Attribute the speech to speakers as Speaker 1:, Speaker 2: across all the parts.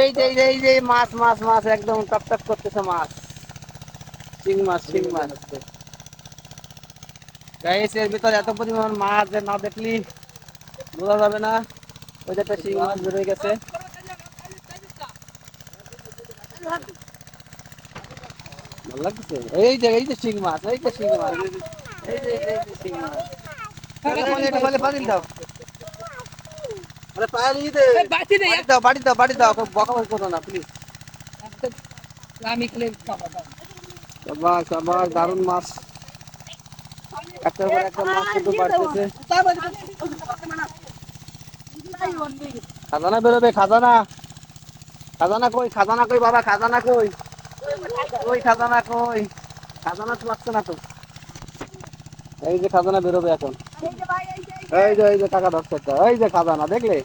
Speaker 1: এই যে মাছ মাছ মাছ একদম টপ টপ করতেছে মাছ। শিং মাছ শিং মাছ। গাইস এর ভিতরে এত পরিমাণ মাছ যে না দেখলি বোঝা যাবে না। ওই যে একটা শিং মাছ বের হয়ে গেছে। ভালো লাগছে। এই যে শিং মাছ, এই যে শিং মাছ, এই যে শিং মাছ। এটা বলে পানিল দাও। আরে পানি দে। বাড়ি দাও বকাবকি করো না প্লিজ। শাবাশ শাবাশ দারুণ মাছ। একটার পর একটা মাছ কিন্তু বাড়তেছে। খাজানা বেরোবে খাজানা। খাজানা কই খাজানা কই বাবা খাজানা কই? কই খাজানা কই? খাজানা তো লাগছে না তো। এই যে খাজানা বেরোবে এখন। এই যে টাকা ধরছে একটা। এই যে খাজানা দেখলে?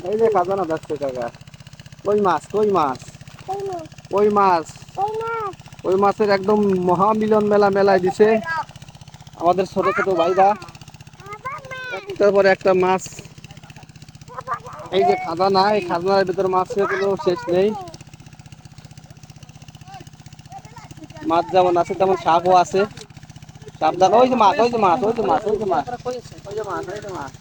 Speaker 1: এই যে খাজানা ধরছে টাকা। কই মাছ কই মাছ? কই মাছ? ওই মাছের একদম মহামিলন মেলা মেলায় দিছে আমাদের ছোট ছোট ভাইরা। একটার পর একটা মাছ। এই যে খাজানা, এই খাজানার ভিতরে মাছের কোনো শেষ নেই। মাছ যেমন আছে তেমন সাপও আছে। সাবধান। ওই যে মাছ ওই যে মাছ ওই যে মাছ ওই যে মাছ ওই যে মাছ ওই যে মাছ।